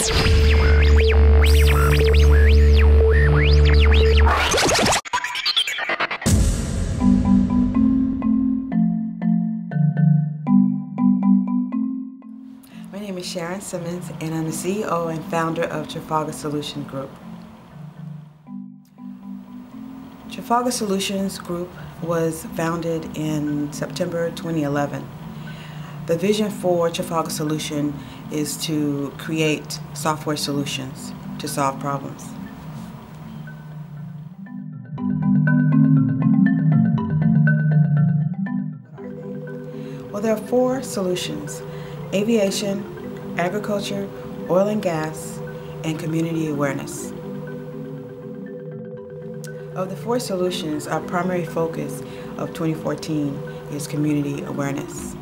My name is Sharon Simmons, and I'm the CEO and founder of Trafalgar Solutions Group. Trafalgar Solutions Group was founded in September 2011. The vision for Trafalgar Solutions is to create software solutions to solve problems. Well, there are 4 solutions: aviation, agriculture, oil and gas, and community awareness. Of the 4 solutions, our primary focus of 2014 is community awareness.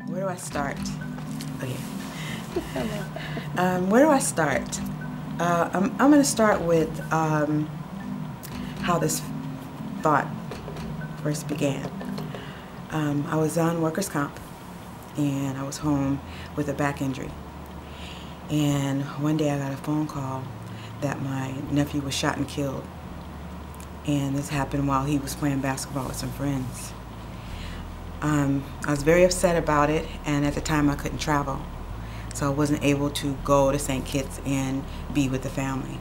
Where do I start? Oh yeah. Where do I start? I'm going to start with how this thought first began. I was on workers' comp, and I was home with a back injury. And one day I got a phone call that my nephew was shot and killed. And this happened while he was playing basketball with some friends. I was very upset about it, and at the time I couldn't travel. So I wasn't able to go to St. Kitts and be with the family.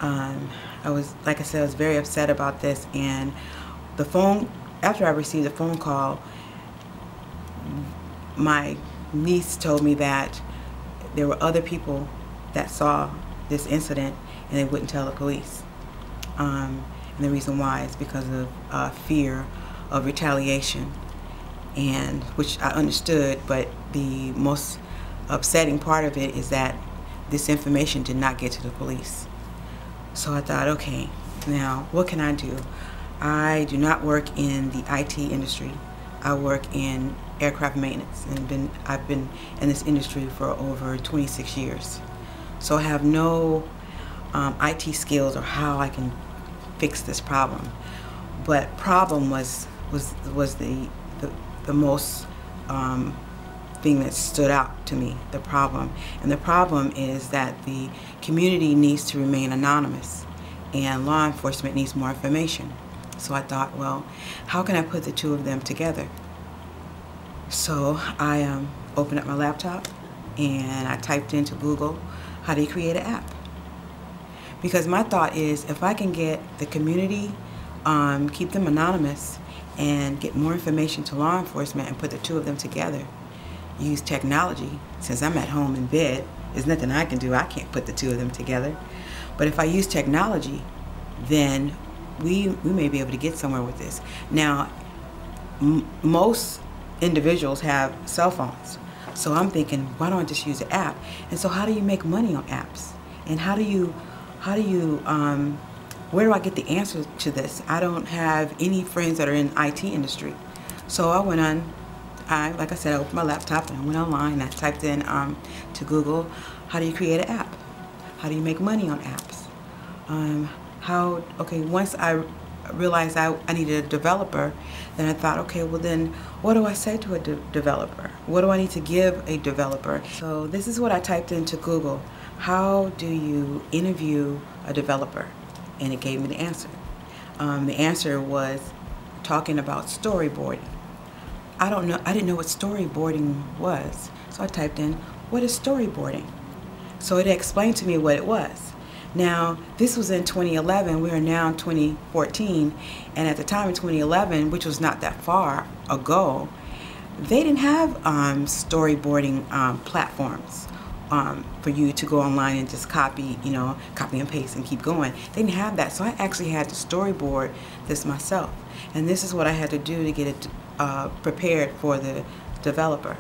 Like I said, I was very upset about this, and after I received the phone call, my niece told me that there were other people that saw this incident and they wouldn't tell the police. And the reason why is because of fear of retaliation, and which I understood, but the most upsetting part of it is that this information did not get to the police. So I thought, okay, now what can I do? I do not work in the IT industry. I work in aircraft maintenance, and I've been in this industry for over 26 years. So I have no IT skills or how I can fix this problem. But problem was the most thing that stood out to me, the problem. And the problem is that the community needs to remain anonymous, and law enforcement needs more information. So I thought, well, how can I put the two of them together? So I opened up my laptop and I typed into Google, how do you create an app? Because my thought is, if I can get the community, keep them anonymous, and get more information to law enforcement and put the two of them together, use technology, since I'm at home in bed, there's nothing I can do, I can't put the two of them together. But if I use technology, then we may be able to get somewhere with this. Now, most individuals have cell phones. So I'm thinking, why don't I just use an app? And so how do you make money on apps? And where do I get the answer to this? I don't have any friends that are in IT industry. So I went on, like I said, I opened my laptop and I went online and I typed in to Google, how do you create an app? How do you make money on apps? Once I realized I needed a developer, then I thought, okay, well then, what do I say to a developer? What do I need to give a developer? So this is what I typed into Google. How do you interview a developer? And it gave me the answer. The answer was talking about storyboarding. I didn't know what storyboarding was. So I typed in, what is storyboarding? So it explained to me what it was. Now, this was in 2011, we are now in 2014, and at the time in 2011, which was not that far ago, they didn't have storyboarding platforms for you to go online and just copy and paste and keep going. They didn't have that, so I actually had to storyboard this myself. And this is what I had to do to get it prepared for the developer.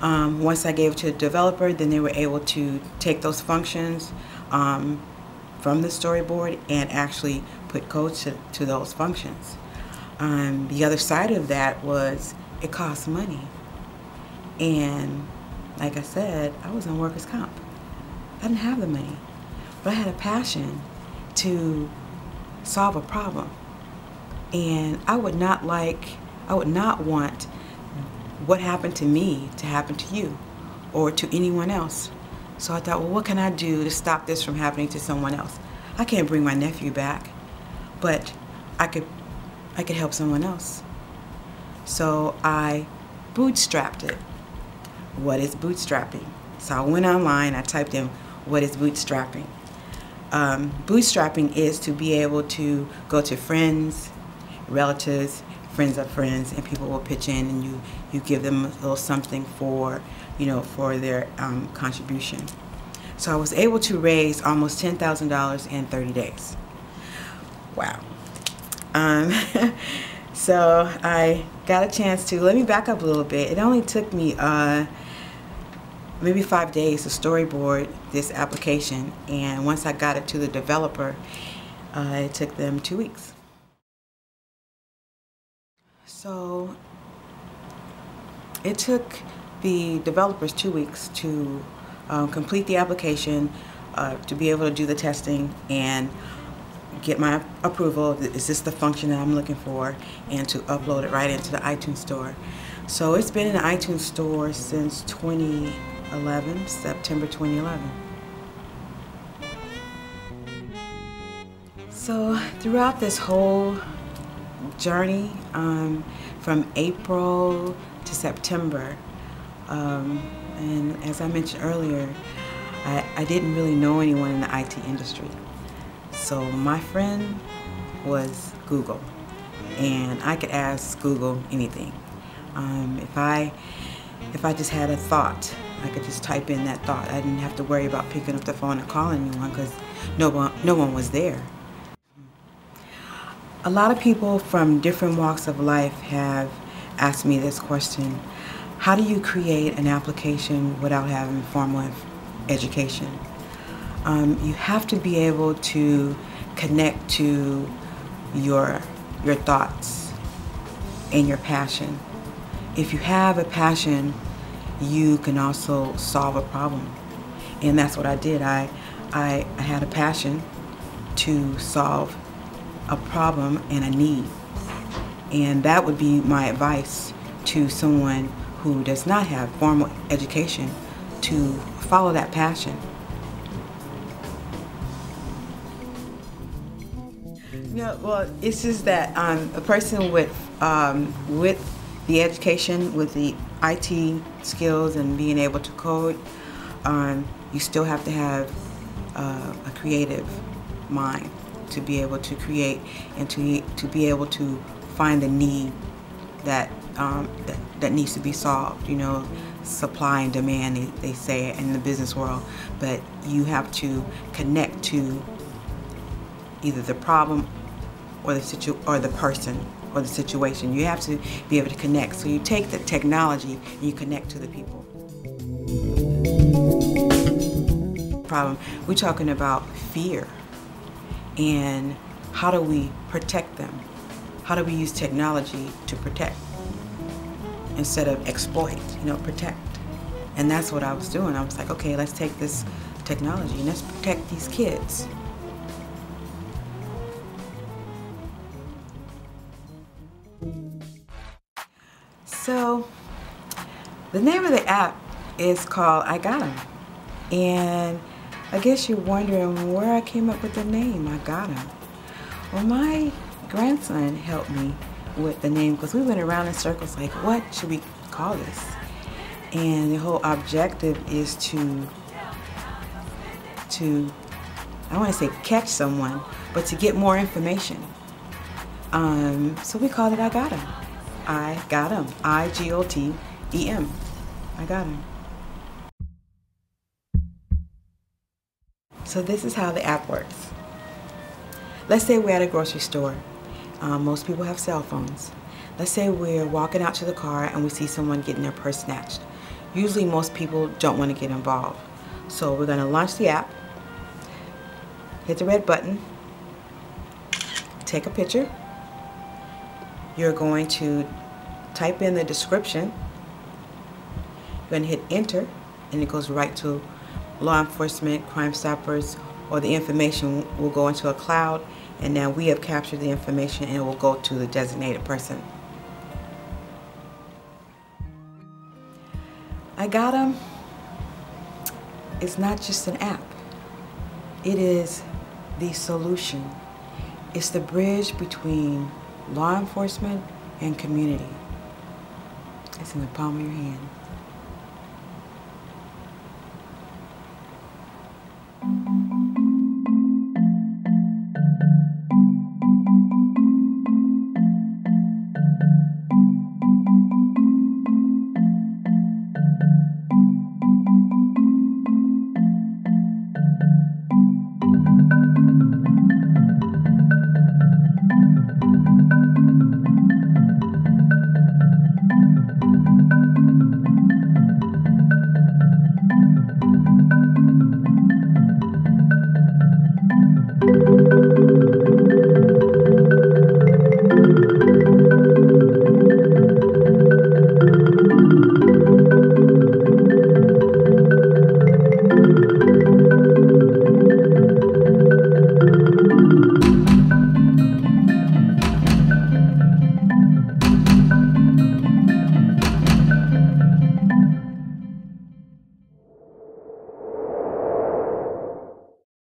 Once I gave it to the developer, then they were able to take those functions from the storyboard and actually put code to those functions. The other side of that was it costs money. And like I said, I was on workers' comp. I didn't have the money, but I had a passion to solve a problem. And I would not want what happened to me to happen to you or to anyone else. So I thought, well, what can I do to stop this from happening to someone else? I can't bring my nephew back, but I could help someone else. So I bootstrapped it. What is bootstrapping? So I went online, I typed in, what is bootstrapping? Bootstrapping is to be able to go to friends, relatives, friends of friends, and people will pitch in, and you give them a little something for, for their contribution. So I was able to raise almost $10,000 in 30 days. Wow. So I got a chance to, let me back up a little bit. It only took me maybe 5 days to storyboard this application, and once I got it to the developer, it took them 2 weeks. So it took the developers 2 weeks to complete the application, to be able to do the testing and get my approval. Is this the function that I'm looking for? And to upload it right into the iTunes store. So it's been in the iTunes store since 2011, September 2011. So throughout this whole journey, from April to September, and as I mentioned earlier, I didn't really know anyone in the IT industry. So my friend was Google, and I could ask Google anything. If I just had a thought, I could just type in that thought. I didn't have to worry about picking up the phone and calling anyone because no one was there. A lot of people from different walks of life have asked me this question: how do you create an application without having formal education? You have to be able to connect to your thoughts and your passion. If you have a passion, you can also solve a problem. And that's what I did. I had a passion to solve a problem and a need. And that would be my advice to someone who does not have formal education, to follow that passion. No, well, it's just that a person with the education, with the IT skills and being able to code, you still have to have a creative mind to be able to create and to be able to find the need that needs to be solved. Supply and demand, they say in the business world, but you have to connect to either the problem or the person or the situation. You have to be able to connect. So you take the technology and you connect to the people. Problem, we're talking about fear and how do we protect them? How do we use technology to protect instead of exploit, protect? And that's what I was doing. I was like, okay, let's take this technology and let's protect these kids. So the name of the app is called iGot'em. And I guess you're wondering where I came up with the name, iGot'em. Well, my grandson helped me with the name because we went around in circles like, what should we call this? And the whole objective is to I want to say catch someone, but to get more information. So we called it iGot'em. iGot'em. I-G-O-T-E-M. iGot'em. So this is how the app works. Let's say we're at a grocery store. Most people have cell phones. Let's say we're walking out to the car and we see someone getting their purse snatched. Usually most people don't want to get involved. So we're going to launch the app, hit the red button, take a picture. You're going to type in the description. You're going to hit enter, and it goes right to law enforcement, Crime Stoppers, or the information will go into a cloud, and now we have captured the information and it will go to the designated person. iGot'em is not just an app. It is the solution. It's the bridge between law enforcement and community. It's in the palm of your hand.